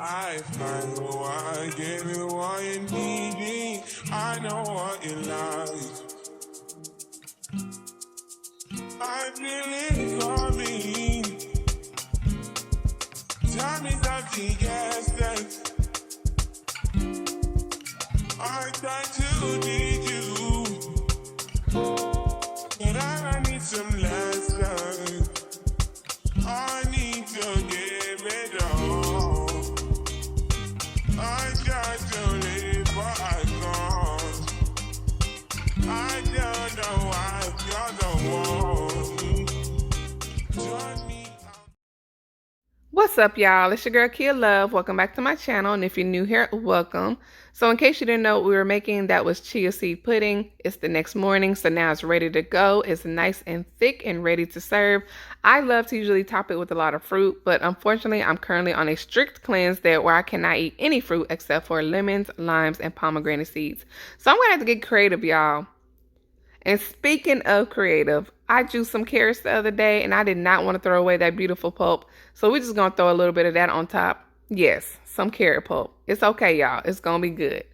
I find what I give you what you need. I know what you like. I feel it coming. Tell me something, yes, that I try to need you, but I need some lessons. I need to give it all. I got to live what I got. I don't know why you're the one. Join me. What's up, y'all? It's your girl Kia Love. Welcome back to my channel, and if you're new here, welcome. So in case you didn't know what we were making, that was chia seed pudding. It's the next morning, so now it's ready to go. It's nice and thick and ready to serve. I love to usually top it with a lot of fruit, but unfortunately I'm currently on a strict cleanse where I cannot eat any fruit except for lemons, limes, and pomegranate seeds. So I'm gonna have to get creative, y'all. And speaking of creative, I juiced some carrots the other day and I did not want to throw away that beautiful pulp. So we're just going to throw a little bit of that on top. Yes, some carrot pulp. It's okay, y'all. It's going to be good.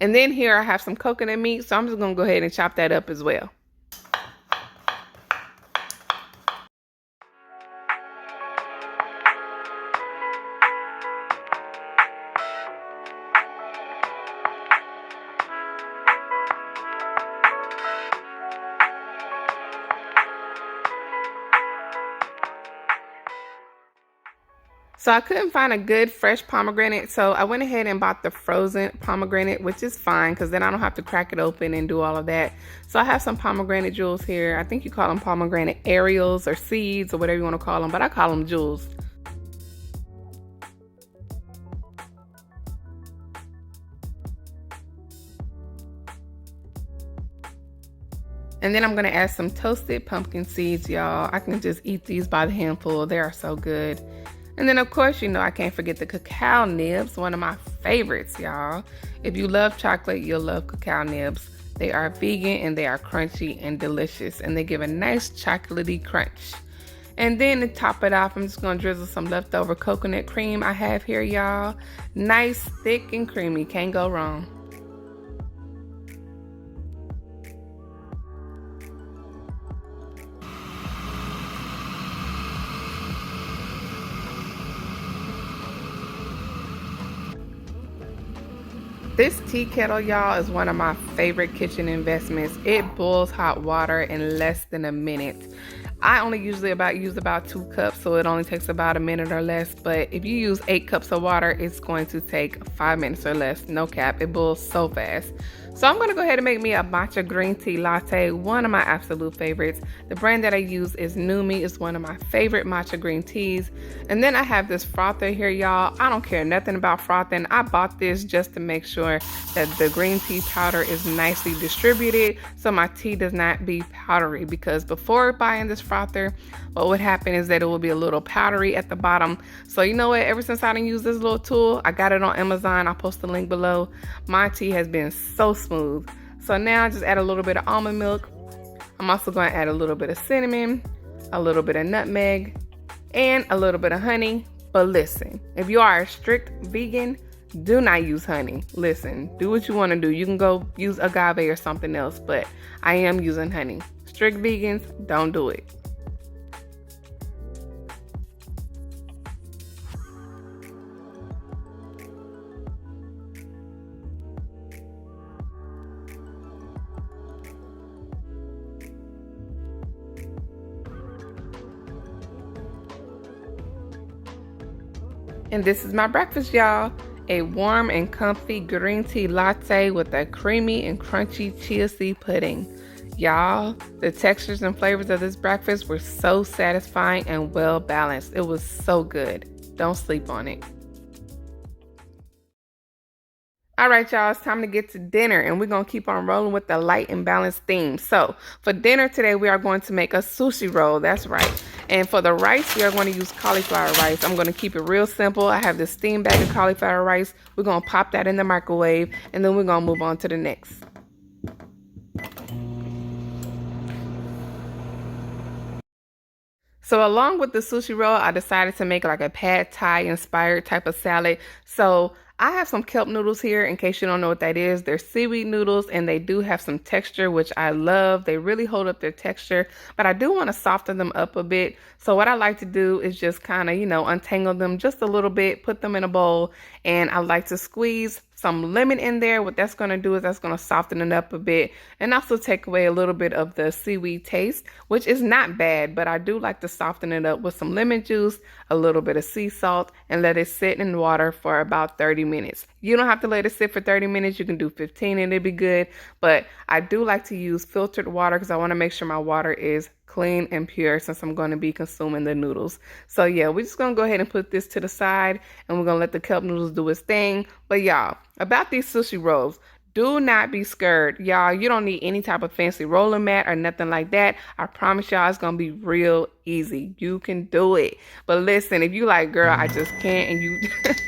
And then here I have some coconut meat. So I'm just going to go ahead and chop that up as well. So I couldn't find a good fresh pomegranate, so I went ahead and bought the frozen pomegranate, which is fine because then I don't have to crack it open and do all of that. So I have some pomegranate jewels here. I think you call them pomegranate aerials or seeds or whatever you want to call them, but I call them jewels. And then I'm going to add some toasted pumpkin seeds, y'all. I can just eat these by the handful. They are so good. And then, of course, you know, I can't forget the cacao nibs, one of my favorites, y'all. If you love chocolate, you'll love cacao nibs. They are vegan and they are crunchy and delicious, and they give a nice chocolatey crunch. And then to top it off, I'm just going to drizzle some leftover coconut cream I have here, y'all. Nice, thick, and creamy. Can't go wrong. This tea kettle, y'all, is one of my favorite kitchen investments. It boils hot water in less than a minute. I only usually use about 2 cups, so it only takes about a minute or less. But if you use 8 cups of water, it's going to take 5 minutes or less. No cap, it boils so fast. So I'm going to go ahead and make me a matcha green tea latte, one of my absolute favorites. The brand that I use is Numi. It's one of my favorite matcha green teas. And then I have this frother here, y'all. I don't care nothing about frothing. I bought this just to make sure that the green tea powder is nicely distributed so my tea does not be powdery, because before buying this frother, what would happen is that it will be a little powdery at the bottom. So you know what, ever since I didn't use this little tool, I got it on Amazon. I'll post the link below. My tea has been so smooth. So now I just add a little bit of almond milk. I'm also going to add a little bit of cinnamon, a little bit of nutmeg, and a little bit of honey. But listen, if you are a strict vegan, do not use honey. Listen, do what you want to do. You can go use agave or something else, but I am using honey. Strict vegans, don't do it. And this is my breakfast, y'all. a warm and comfy green tea latte with a creamy and crunchy chia seed pudding. Y'all, the textures and flavors of this breakfast were so satisfying and well balanced. It was so good. Don't sleep on it. All right, y'all, it's time to get to dinner, and we're going to keep on rolling with the light and balanced theme. So for dinner today, we are going to make a sushi roll. That's right. And for the rice, we are going to use cauliflower rice. I'm going to keep it real simple. I have this steamed bag of cauliflower rice. We're going to pop that in the microwave, and then we're going to move on to the next. So along with the sushi roll, I decided to make like a pad thai inspired type of salad. So I have some kelp noodles here in case you don't know what that is. They're seaweed noodles and they do have some texture, which I love. They really hold up their texture, but I do want to soften them up a bit. So what I like to do is just kind of, untangle them just a little bit, put them in a bowl, and I like to squeeze some lemon in there. What that's going to do is that's going to soften it up a bit and also take away a little bit of the seaweed taste, which is not bad, but I do like to soften it up with some lemon juice, a little bit of sea salt, and let it sit in water for about 30 minutes. You don't have to let it sit for 30 minutes. You can do 15 and it'll be good, but I do like to use filtered water because I want to make sure my water is clean and pure since I'm going to be consuming the noodles. So yeah, we're just going to go ahead and put this to the side and we're going to let the kelp noodles do its thing. But y'all, about these sushi rolls, do not be scared. Y'all, you don't need any type of fancy rolling mat or nothing like that. I promise y'all it's going to be real easy. You can do it. But listen, if you like, girl, I just can't,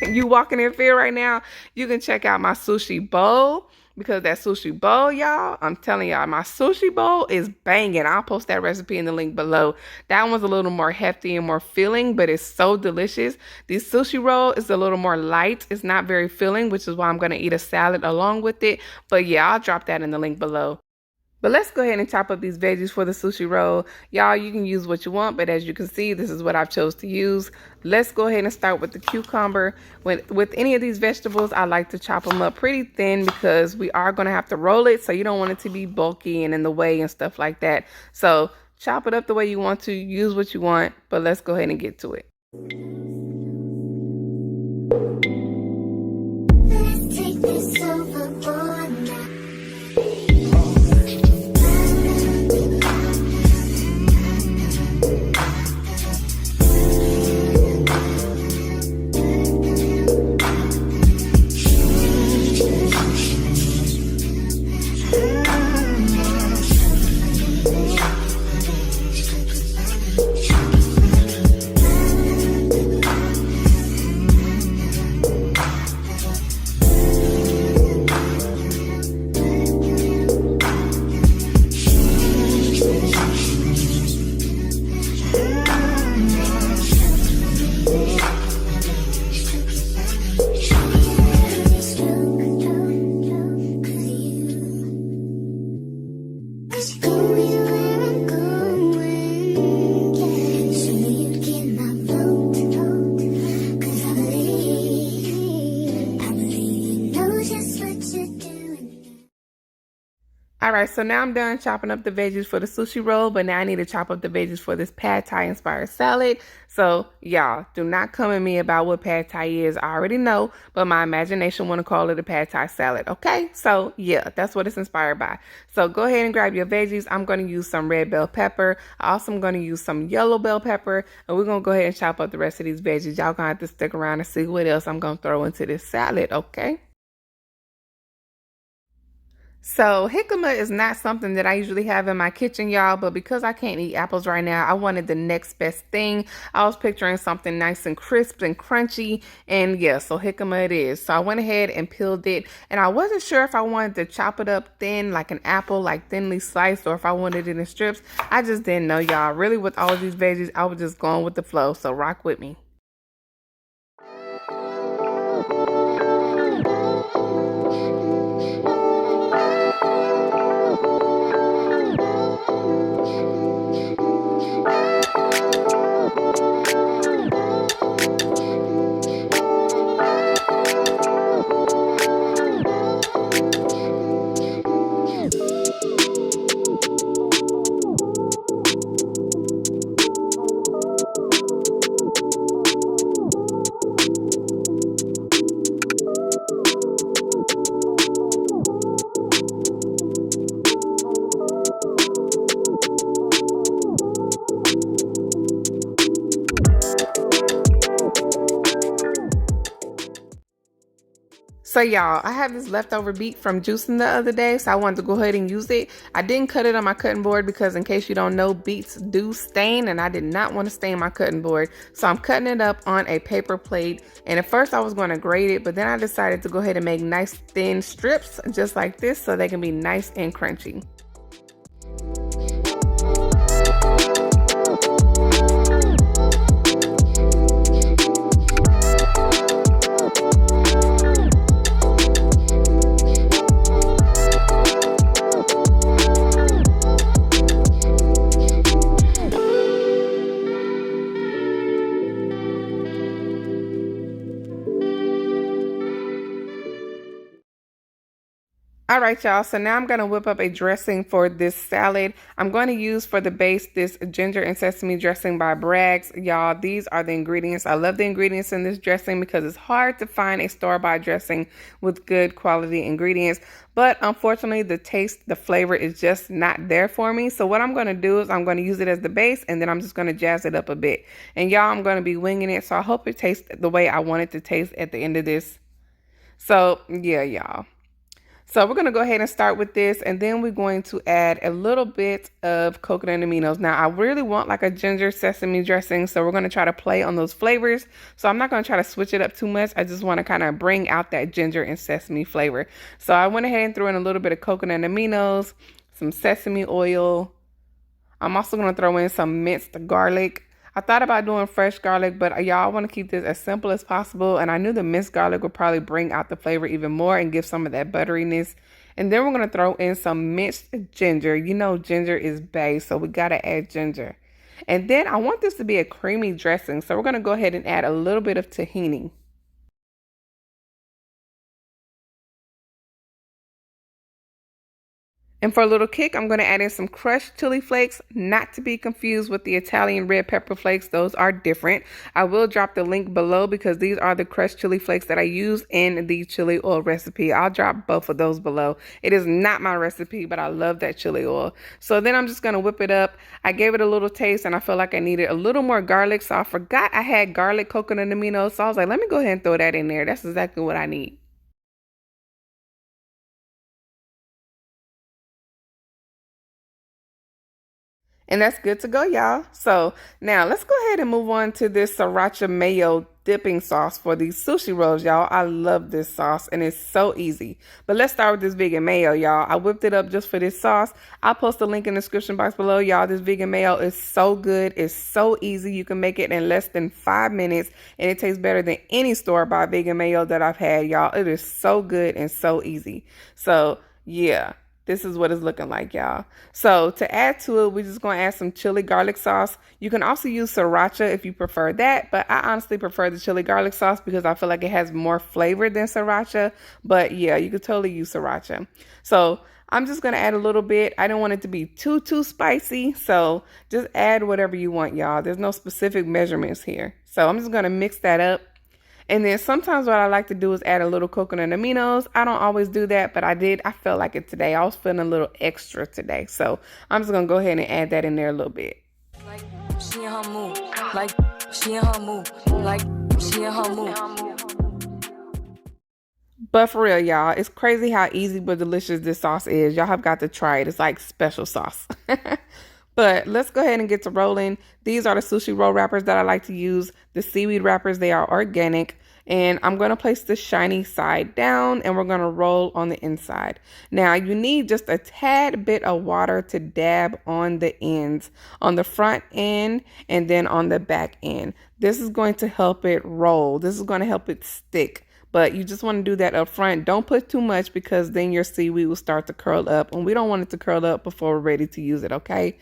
and you walking in fear right now, you can check out my sushi bowl. Because that sushi bowl, y'all, I'm telling y'all, my sushi bowl is banging. I'll post that recipe in the link below. That one's a little more hefty and more filling, but it's so delicious. The sushi roll is a little more light. It's not very filling, which is why I'm going to eat a salad along with it. But yeah, I'll drop that in the link below. But let's go ahead and chop up these veggies for the sushi roll. Y'all, you can use what you want, but as you can see, this is what I've chose to use. Let's go ahead and start with the cucumber. With any of these vegetables, I like to chop them up pretty thin because we are going to have to roll it, so you don't want it to be bulky and in the way and stuff like that. So chop it up the way you want to, use what you want, but let's go ahead and get to it. Let's take this overboard now. All right, so now I'm done chopping up the veggies for the sushi roll, but now I need to chop up the veggies for this pad thai inspired salad. So y'all, do not come at me about what pad thai is. I already know, but my imagination want to call it a pad thai salad. Okay, so yeah, that's what it's inspired by. So go ahead and grab your veggies. I'm going to use some red bell pepper. I also am going to use some yellow bell pepper, and we're going to go ahead and chop up the rest of these veggies. Y'all gonna have to stick around and see what else I'm going to throw into this salad, okay? So jicama is not something that I usually have in my kitchen, y'all, but because I can't eat apples right now, I wanted the next best thing. I was picturing something nice and crisp and crunchy, and yeah, so jicama it is. So I went ahead and peeled it, and I wasn't sure if I wanted to chop it up thin like an apple, like thinly sliced, or if I wanted it in strips. I just didn't know, y'all. Really, with all of these veggies, I was just going with the flow, so rock with me. So y'all, I have this leftover beet from juicing the other day, so I wanted to go ahead and use it. I didn't cut it on my cutting board because in case you don't know, beets do stain and I did not want to stain my cutting board. So I'm cutting it up on a paper plate, and at first I was going to grate it, but then I decided to go ahead and make nice thin strips just like this so they can be nice and crunchy. All right, y'all, so now I'm going to whip up a dressing for this salad. I'm going to use for the base this ginger and sesame dressing by Bragg's. Y'all, these are the ingredients. I love the ingredients in this dressing because it's hard to find a store-bought dressing with good quality ingredients. But unfortunately, the taste, the flavor is just not there for me. So what I'm going to do is I'm going to use it as the base, and then I'm just going to jazz it up a bit. And y'all, I'm going to be winging it, so I hope it tastes the way I want it to taste at the end of this. So yeah, y'all. So we're going to go ahead and start with this, and then we're going to add a little bit of coconut aminos. Now, I really want like a ginger sesame dressing, so we're going to try to play on those flavors. So I'm not going to try to switch it up too much. I just want to kind of bring out that ginger and sesame flavor. So I went ahead and threw in a little bit of coconut aminos, some sesame oil. I'm also going to throw in some minced garlic. I thought about doing fresh garlic, but y'all, want to keep this as simple as possible. And I knew the minced garlic would probably bring out the flavor even more and give some of that butteriness. And then we're going to throw in some minced ginger. You know, ginger is base, so we got to add ginger. And then I want this to be a creamy dressing, so we're going to go ahead and add a little bit of tahini. And for a little kick, I'm going to add in some crushed chili flakes, not to be confused with the Italian red pepper flakes. Those are different. I will drop the link below because these are the crushed chili flakes that I use in the chili oil recipe. I'll drop both of those below. It is not my recipe, but I love that chili oil. So then I'm just going to whip it up. I gave it a little taste and I feel like I needed a little more garlic. So I forgot I had garlic coconut aminos. So I was like, let me go ahead and throw that in there. That's exactly what I need. And that's good to go, y'all. So now let's go ahead and move on to this sriracha mayo dipping sauce for these sushi rolls, y'all. I love this sauce and it's so easy. But let's start with this vegan mayo, y'all. I whipped it up just for this sauce. I'll post a link in the description box below, y'all. This vegan mayo is so good. It's so easy. You can make it in less than 5 minutes and it tastes better than any store-bought vegan mayo that I've had, y'all. It is so good and so easy. So yeah. This is what it's looking like, y'all. So to add to it, we're just going to add some chili garlic sauce. You can also use sriracha if you prefer that, but I honestly prefer the chili garlic sauce because I feel like it has more flavor than sriracha. But yeah, you could totally use sriracha. So I'm just going to add a little bit. I don't want it to be too spicy. So just add whatever you want, y'all. There's no specific measurements here. So I'm just going to mix that up. And then sometimes what I like to do is add a little coconut aminos. I don't always do that, but I did. I felt like it today. I was feeling a little extra today. So I'm just going to go ahead and add that in there a little bit. Like she in her mood. Like she in her mood. Like she in her mood. But for real, y'all, it's crazy how easy but delicious this sauce is. Y'all have got to try it. It's like special sauce. But let's go ahead and get to rolling. These are the sushi roll wrappers that I like to use. The seaweed wrappers, they are organic. And I'm going to place the shiny side down and we're going to roll on the inside. Now you need just a tad bit of water to dab on the ends, on the front end and then on the back end. This is going to help it roll. This is going to help it stick. But you just want to do that up front. Don't put too much because then your seaweed will start to curl up. And we don't want it to curl up before we're ready to use it, okay?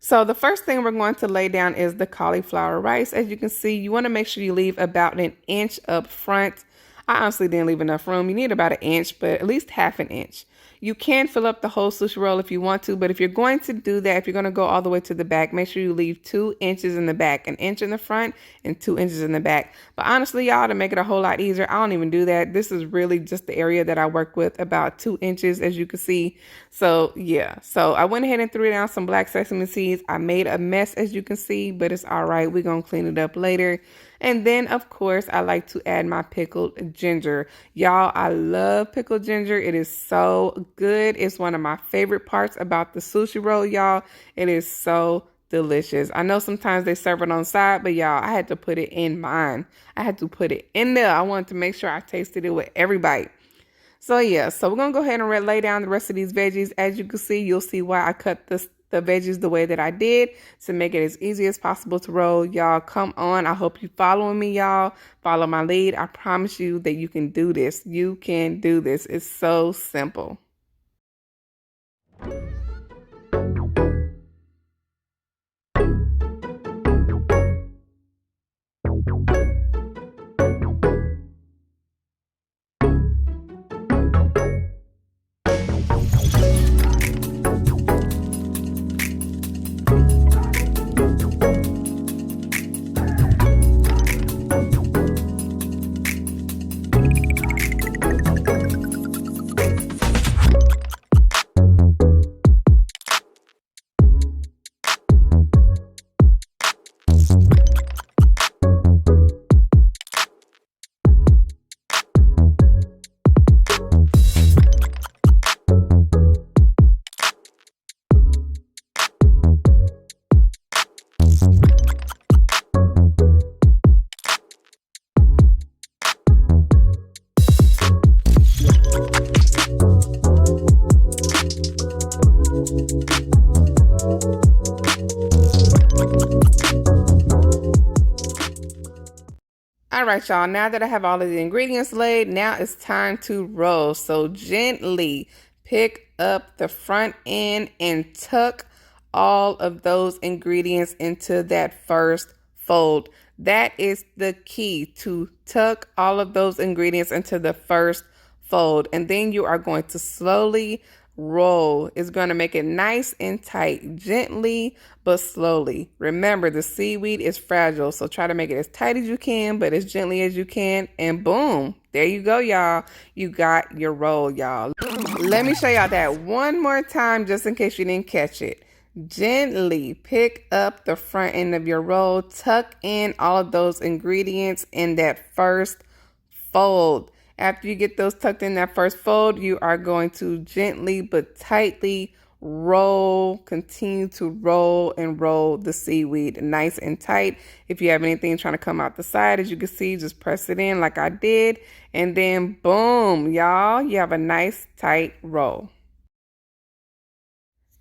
So the first thing we're going to lay down is the cauliflower rice. As you can see, you want to make sure you leave about an inch up front. I honestly didn't leave enough room. You need about an inch, but at least half an inch. You can fill up the whole sushi roll if you want to, but if you're going to do that, if you're going to go all the way to the back, make sure you leave 2 inches in the back, an inch in the front and 2 inches in the back. But honestly, y'all, to make it a whole lot easier, I don't even do that. This is really just the area that I work with, about 2 inches, as you can see. So yeah, so I went ahead and threw down some black sesame seeds. I made a mess, as you can see, but it's all right. We're going to clean it up later. And then, of course, I like to add my pickled ginger. Y'all, I love pickled ginger. It is so good. It's one of my favorite parts about the sushi roll, y'all. It is so delicious. I know sometimes they serve it on the side, but y'all, I had to put it in mine. I had to put it in there. I wanted to make sure I tasted it with every bite. So yeah, so we're going to go ahead and lay down the rest of these veggies. As you can see, you'll see why I cut the veggies the way that I did to make it as easy as possible to roll. Y'all, come on. I hope you following me, y'all. Follow my lead. I promise you that you can do this. You can do this. It's so simple. All right, y'all, now that I have all of the ingredients laid, now it's time to roll. So gently pick up the front end and tuck all of those ingredients into that first fold. That is the key, to tuck all of those ingredients into the first fold. And then you are going to slowly roll. It's going to make it nice and tight, gently but slowly. Remember, the seaweed is fragile, so try to make it as tight as you can, but as gently as you can, and boom, there you go, y'all. You got your roll, y'all. Let me show y'all that one more time just in case you didn't catch it. Gently pick up the front end of your roll, tuck in all of those ingredients in that first fold. After you get those tucked in that first fold, you are going to gently but tightly roll, continue to roll and roll the seaweed nice and tight. If you have anything trying to come out the side, as you can see, just press it in like I did. And then boom, y'all, you have a nice tight roll.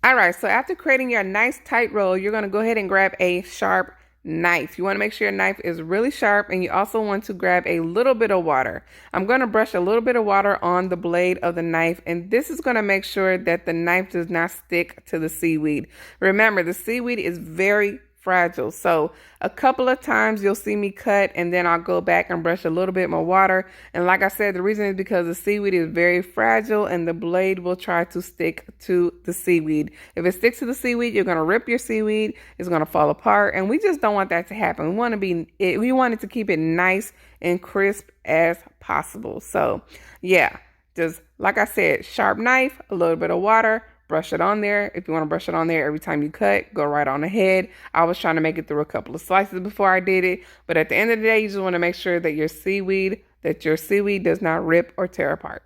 All right, so after creating your nice tight roll, you're going to go ahead and grab a sharp knife. You want to make sure your knife is really sharp, and you also want to grab a little bit of water. I'm going to brush a little bit of water on the blade of the knife, and this is going to make sure that the knife does not stick to the seaweed. Remember, the seaweed is very fragile, so a couple of times you'll see me cut, and then I'll go back and brush a little bit more water. And like I said, the reason is because the seaweed is very fragile and the blade will try to stick to the seaweed. If it sticks to the seaweed, you're going to rip your seaweed. It's going to fall apart, and we just don't want that to happen. We want it to keep it nice and crisp as possible. So yeah, just like I said, sharp knife, a little bit of water, brush it on there. If you want to brush it on there every time you cut, go right on ahead. I was trying to make it through a couple of slices before I did it, but at the end of the day, you just want to make sure that your seaweed does not rip or tear apart.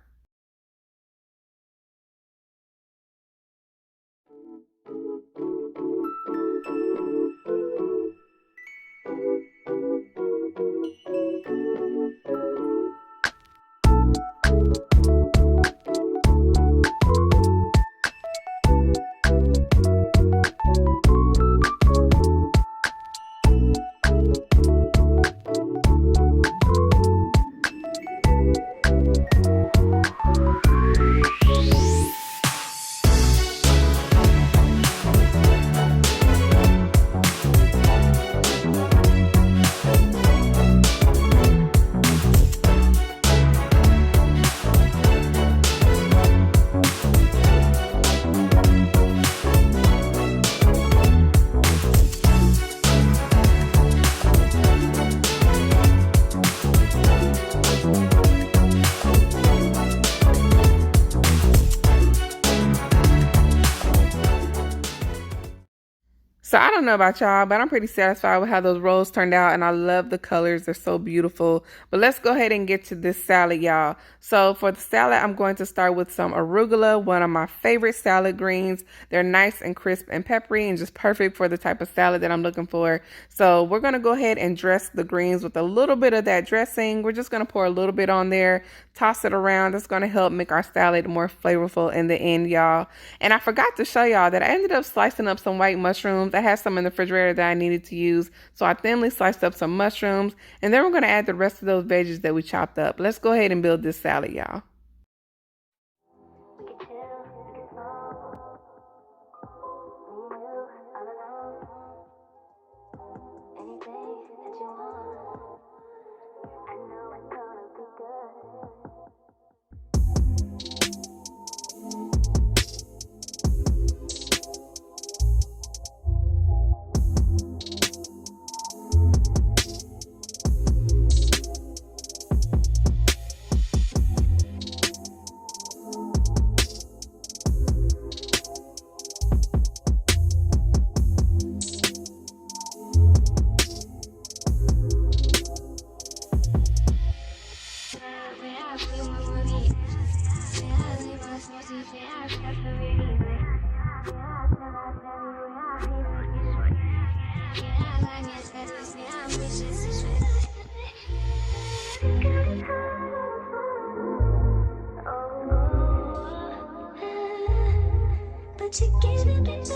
So I don't know about y'all, but I'm pretty satisfied with how those rolls turned out, and I love the colors. They're so beautiful. But let's go ahead and get to this salad, y'all. So for the salad, I'm going to start with some arugula, one of my favorite salad greens. They're nice and crisp and peppery and just perfect for the type of salad that I'm looking for. So we're going to go ahead and dress the greens with a little bit of that dressing. We're just going to pour a little bit on there, toss it around. That's going to help make our salad more flavorful in the end, y'all. And I forgot to show y'all that I ended up slicing up some white mushrooms. I had some in the refrigerator that I needed to use, so I thinly sliced up some mushrooms, and then we're going to add the rest of those veggies that we chopped up. Let's go ahead and build this salad, y'all. But you get a bit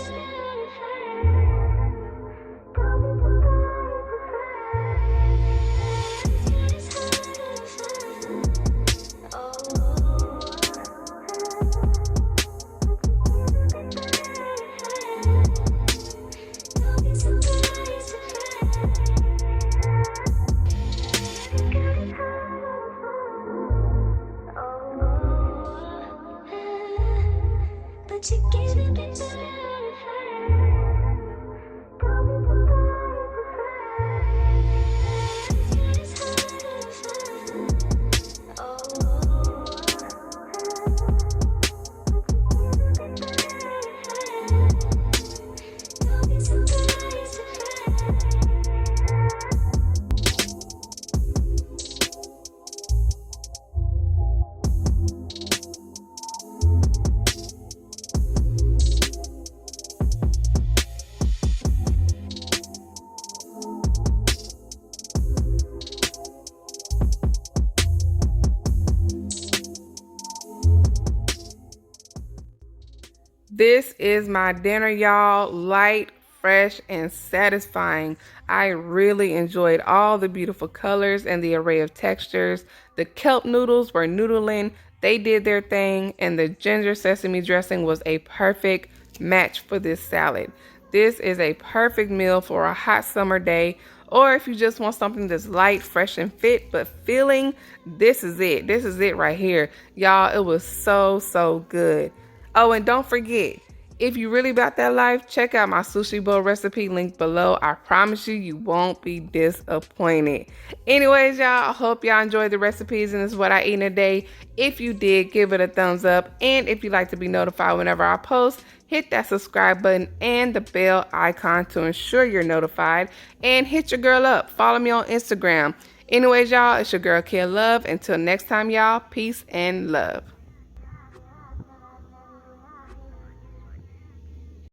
This is my dinner, y'all. Light, fresh, and satisfying. I really enjoyed all the beautiful colors and the array of textures. The kelp noodles were noodling. They did their thing, and the ginger sesame dressing was a perfect match for this salad. This is a perfect meal for a hot summer day, or if you just want something that's light, fresh, and fit, but filling, this is it. This is it right here. Y'all, it was so good. Oh, and don't forget, if you really about that life, check out my sushi bowl recipe link below. I promise you, you won't be disappointed. Anyways, y'all, I hope y'all enjoyed the recipes and this is what I eat in a day. If you did, give it a thumbs up. And if you'd like to be notified whenever I post, hit that subscribe button and the bell icon to ensure you're notified. And hit your girl up. Follow me on Instagram. Anyways, y'all, it's your girl, Kia Love. Until next time, y'all, peace and love.